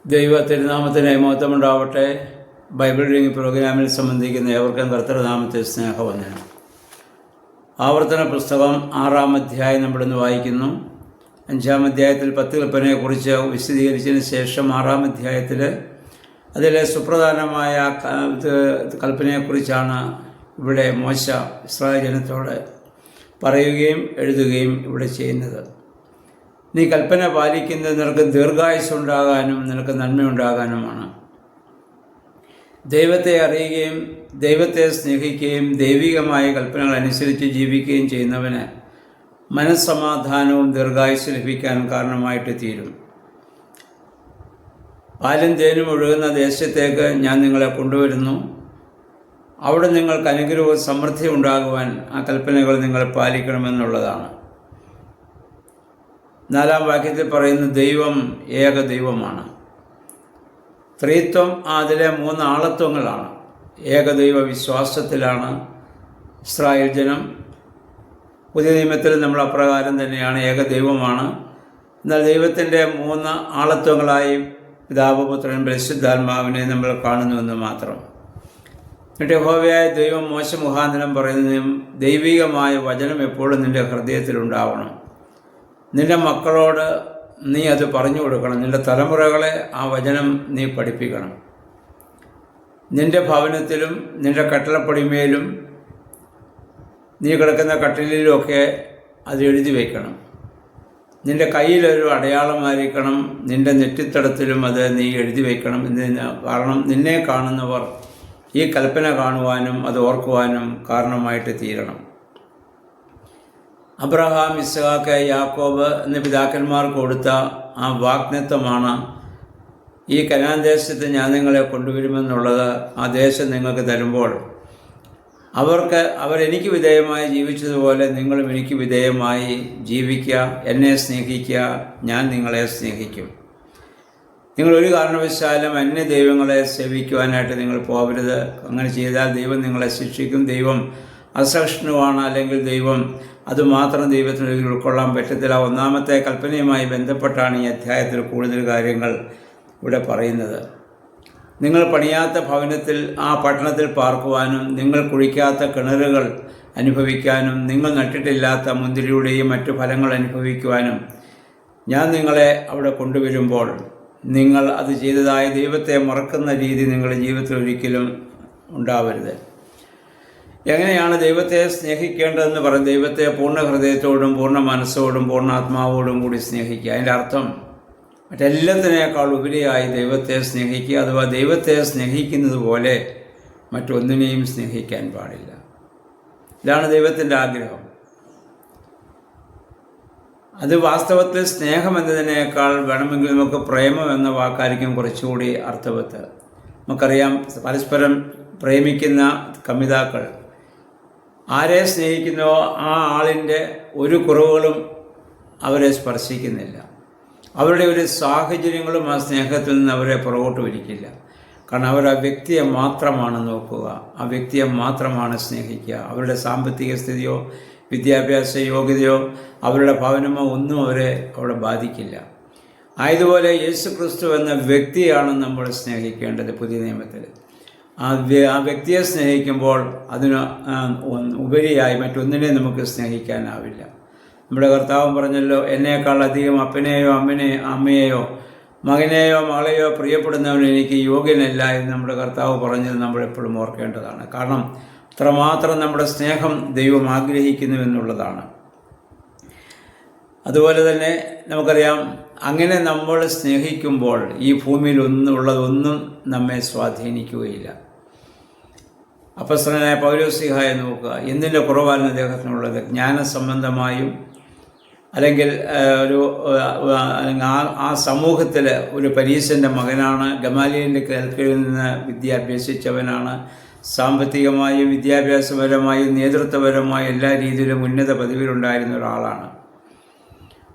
ദൈവ തിരുനാമത്തിന് മഹത്വമുണ്ടാവട്ടെ. Bible reading പ്രോഗ്രാമിൽ സംബന്ധിക്കുന്ന ഏവർക്കും കർത്തൃനാമത്തെ സ്നേഹവന്ദനം. ആവർത്തന പുസ്തകം 6-ാം അധ്യായം നമ്മളിന്ന് വായിക്കുന്നു. 5-ാം അധ്യായത്തിൽ 10 കൽപ്പനയെക്കുറിച്ച് വിശദീകരിച്ചതിന് ശേഷം 6-ാം അധ്യായത്തിൽ അതിലെ സുപ്രധാനമായ കൽപ്പനയെക്കുറിച്ചാണ് ഇവിടെ മോശ ഇസ്രായേൽ ജനത്തോട് പറയുകയും എഴുതുകയും ഇവിടെ ചെയ്യുന്നത്. നീ കൽപ്പന പാലിക്കുന്നത് നിനക്ക് ദീർഘായുസ്സുണ്ടാകാനും നിനക്ക് നന്മയുണ്ടാകാനുമാണ്. ദൈവത്തെ അറിയുകയും ദൈവത്തെ സ്നേഹിക്കുകയും ദൈവികമായ കൽപ്പനകൾ അനുസരിച്ച് ജീവിക്കുകയും ചെയ്യുന്നവന് മനസ്സമാധാനവും ദീർഘായുസ്സ് ലഭിക്കാൻ കാരണമായിട്ട് തീരും. പാലും തേനും ഒഴുകുന്ന ദേശത്തേക്ക് ഞാൻ നിങ്ങളെ കൊണ്ടുവരുന്നു. അവിടെ നിങ്ങൾക്ക് അനുഗ്രഹവും സമൃദ്ധി ഉണ്ടാകുവാൻ ആ കൽപ്പനകൾ നിങ്ങൾ പാലിക്കണമെന്നുള്ളതാണ്. 4-ാം വാക്യത്തിൽ പറയുന്ന ദൈവം ഏക ദൈവമാണ്. ത്രിത്വം അതിലെ 3 ആളത്വങ്ങളാണ്. ഏകദൈവ വിശ്വാസത്തിലാണ് ഇസ്രായേൽ ജനം. പുതിയ നിയമത്തിൽ നമ്മൾ അപ്രകാരം തന്നെയാണ്, ഏകദൈവമാണ്. എന്നാൽ ദൈവത്തിൻ്റെ 3 ആളത്വങ്ങളായി പിതാവ്, പുത്രൻ, പരിശുദ്ധാത്മാവിനെ നമ്മൾ കാണുന്നുവെന്ന് മാത്രം. എന്നിട്ട് യഹോവയായ ദൈവം മോശ മുഖാന്തരം പറയുന്നതും ദൈവികമായ വചനം എപ്പോഴും നിൻ്റെ ഹൃദയത്തിലുണ്ടാവണം. നിൻ്റെ മക്കളോട് നീ അത് പറഞ്ഞു കൊടുക്കണം. നിൻ്റെ തലമുറകളെ ആ വചനം നീ പഠിപ്പിക്കണം. നിൻ്റെ ഭവനത്തിലും നിൻ്റെ കട്ടിളപ്പടിമേലും നീ കിടക്കുന്ന കട്ടിലിലുമൊക്കെ അത് എഴുതി വയ്ക്കണം. നിൻ്റെ കയ്യിലൊരു അടയാളമായിരിക്കണം. നിൻ്റെ നെറ്റിത്തടത്തിലും അത് നീ എഴുതി വയ്ക്കണം. കാരണം നിന്നെ കാണുന്നവർ ഈ കൽപ്പന കാണുവാനും അത് ഓർക്കുവാനും കാരണമായിട്ട് തീരണം. അബ്രഹാം, ഇസ്ഹാക്ക്, യാക്കോബ് എന്ന പിതാക്കന്മാർക്ക് കൊടുത്ത ആ വാഗ്ദത്തമാണ് ഈ കനാൻ ദേശത്ത് ഞാൻ നിങ്ങളെ കൊണ്ടുവരുമെന്നുള്ളത്. ആ ദേശം നിങ്ങൾക്ക് തരുമ്പോൾ അവരെനിക്ക് വിധേയമായി ജീവിച്ചതുപോലെ നിങ്ങളും എനിക്ക് വിധേയമായി ജീവിക്കുക, എന്നെ സ്നേഹിക്കുക, ഞാൻ നിങ്ങളെ സ്നേഹിക്കും. നിങ്ങളൊരു കാരണവശാലും അന്യ ദൈവങ്ങളെ സേവിക്കുവാനായിട്ട് നിങ്ങൾ പോകരുത്. അങ്ങനെ ചെയ്താൽ ദൈവം നിങ്ങളെ ശിക്ഷിക്കും. ദൈവം അസഹിഷ്ണുവാണ്. അല്ലെങ്കിൽ ദൈവം അതുമാത്രം ദൈവത്തിന് ഉൾക്കൊള്ളാൻ പറ്റത്തില്ല. 1-ാമത്തെ കൽപ്പനയുമായി ബന്ധപ്പെട്ടാണ് ഈ അധ്യായത്തിൽ കൂടുതൽ കാര്യങ്ങൾ ഇവിടെ പറയുന്നത്. നിങ്ങൾ പണിയാത്ത ഭവനത്തിൽ ആ പട്ടണത്തിൽ പാർക്കുവാനും നിങ്ങൾ കുഴിക്കാത്ത കിണറുകൾ അനുഭവിക്കാനും നിങ്ങൾ നട്ടിട്ടില്ലാത്ത മുന്തിരിയുടെയും മറ്റു ഫലങ്ങൾ അനുഭവിക്കുവാനും ഞാൻ നിങ്ങളെ അവിടെ കൊണ്ടുവരുമ്പോൾ നിങ്ങൾ അത് ചെയ്തതായ ദൈവത്തെ മറക്കുന്ന രീതി നിങ്ങളുടെ ജീവിതത്തിൽ ഒരിക്കലും ഉണ്ടാവരുത്. എങ്ങനെയാണ് ദൈവത്തെ സ്നേഹിക്കേണ്ടതെന്ന് പറയും? ദൈവത്തെ പൂർണ്ണ ഹൃദയത്തോടും പൂർണ്ണ മനസ്സോടും പൂർണ്ണാത്മാവോടും കൂടി സ്നേഹിക്കുക. അതിൻ്റെ അർത്ഥം മറ്റെല്ലാത്തിനേക്കാൾ ഉപരിയായി ദൈവത്തെ സ്നേഹിക്കുക. അഥവാ ദൈവത്തെ സ്നേഹിക്കുന്നത് പോലെ മറ്റൊന്നിനെയും സ്നേഹിക്കാൻ പാടില്ല. ഇതാണ് ദൈവത്തിൻ്റെ ആഗ്രഹം. അത് വാസ്തവത്തിൽ സ്നേഹം എന്നതിനേക്കാൾ വേണമെങ്കിൽ നമുക്ക് പ്രേമം എന്ന വാക്കായിരിക്കും കുറച്ചുകൂടി അർത്ഥവത്ത്. നമുക്കറിയാം, പരസ്പരം പ്രേമിക്കുന്ന കമിതാക്കൾ ആരെ സ്നേഹിക്കുന്നോ ആ ആളിൻ്റെ ഒരു കുറവുകളും അവരെ സ്പർശിക്കുന്നില്ല. അവരുടെ ഒരു സാഹചര്യങ്ങളും ആ സ്നേഹത്തിൽ നിന്ന് അവരെ പുറകോട്ട് വലിക്കില്ല. കാരണം അവർ ആ വ്യക്തിയെ മാത്രമാണ് നോക്കുക, ആ വ്യക്തിയെ മാത്രമാണ് സ്നേഹിക്കുക. അവരുടെ സാമ്പത്തിക സ്ഥിതിയോ വിദ്യാഭ്യാസ യോഗ്യതയോ അവരുടെ ഭവനമോ ഒന്നും അവരെ അവിടെ ബാധിക്കില്ല. ആയതുപോലെ യേശു ക്രിസ്തു എന്ന വ്യക്തിയാണ് നമ്മൾ സ്നേഹിക്കേണ്ടത്. പുതിയ നിയമത്തിൽ ആ വ്യക്തിയെ സ്നേഹിക്കുമ്പോൾ അതിന് ഉപരിയായി മറ്റൊന്നിനെ നമുക്ക് സ്നേഹിക്കാനാവില്ല. നമ്മുടെ കർത്താവ് പറഞ്ഞല്ലോ, എന്നേക്കാൾ അധികം അപ്പനെയോ അമ്മയെയോ മകനെയോ മകളെയോ പ്രിയപ്പെടുന്നവൻ എനിക്ക് യോഗ്യനല്ല എന്ന് നമ്മുടെ കർത്താവ് പറഞ്ഞത് നമ്മളെപ്പോഴും ഓർക്കേണ്ടതാണ്. കാരണം അത്രമാത്രം നമ്മുടെ സ്നേഹം ദൈവം ആഗ്രഹിക്കുന്നു എന്നുള്ളതാണ്. അതുപോലെ തന്നെ നമുക്കറിയാം, അങ്ങനെ നമ്മൾ സ്നേഹിക്കുമ്പോൾ ഈ ഭൂമിയിൽ ഉള്ളതൊന്നും നമ്മെ സ്വാധീനിക്കുകയില്ല. അപ്പോസ്തലനായ പൗലോസ്ലീഹായെ നോക്കുക. എന്തിൻ്റെ കുറവാണ് അദ്ദേഹത്തിനുള്ളത്? ജ്ഞാനസംബന്ധമായും അല്ലെങ്കിൽ ആ സമൂഹത്തിൽ ഒരു പരീശൻ്റെ മകനാണ്. ഗമാലിയലിൻ്റെ കീഴിൽ നിന്ന് വിദ്യ അഭ്യസിച്ചവനാണ്. സാമ്പത്തികമായും വിദ്യാഭ്യാസപരമായും നേതൃത്വപരമായും എല്ലാ രീതിയിലും ഉന്നത പദവിയിലുണ്ടായിരുന്ന ഒരാളാണ്.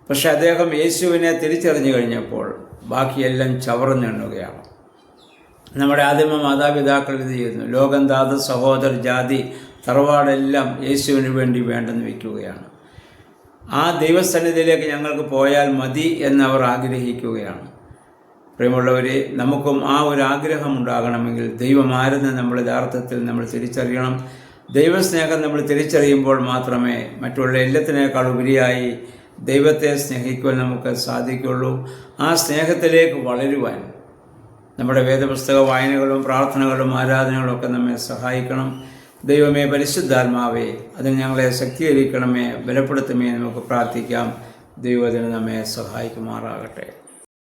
പക്ഷെ അദ്ദേഹം യേശുവിനെ തിരിച്ചറിഞ്ഞു കഴിഞ്ഞപ്പോൾ ബാക്കിയെല്ലാം ചവറെണ്ണുകയാണ്. നമ്മുടെ ആദിമ മാതാപിതാക്കൾ ഇത് ചെയ്യുന്നു. ലോകം, ധാതു, സഹോദര, ജാതി, തറവാടെല്ലാം യേശുവിന് വേണ്ടി വേണ്ടെന്ന് വയ്ക്കുകയാണ്. ആ ദൈവസന്നിധിയിലേക്ക് ഞങ്ങൾക്ക് പോയാൽ മതി എന്നവർ ആഗ്രഹിക്കുകയാണ്. പ്രിയമുള്ളവരെ, നമുക്കും ആ ഒരു ആഗ്രഹം ഉണ്ടാകണമെങ്കിൽ ദൈവം ആരെന്ന് നമ്മൾ യഥാർത്ഥത്തിൽ നമ്മൾ തിരിച്ചറിയണം. ദൈവസ്നേഹം നമ്മൾ തിരിച്ചറിയുമ്പോൾ മാത്രമേ മറ്റുള്ള എല്ലാത്തിനേക്കാൾ ഉപരിയായി ദൈവത്തെ സ്നേഹിക്കുവാൻ നമുക്ക് സാധിക്കുകയുള്ളൂ. ആ സ്നേഹത്തിലേക്ക് വളരുവാൻ നമ്മുടെ വേദപുസ്തക വായനകളും പ്രാർത്ഥനകളും ആരാധനകളും ഒക്കെ നമ്മെ സഹായിക്കണം. ദൈവമേ, പരിശുദ്ധാത്മാവേ, അതിന് ഞങ്ങളെ ശക്തീകരിക്കണമേ, ബലപ്പെടുത്തുമേ നമുക്ക് പ്രാർത്ഥിക്കാം. ദൈവത്തിന് നമ്മെ സഹായിക്കുമാറാകട്ടെ.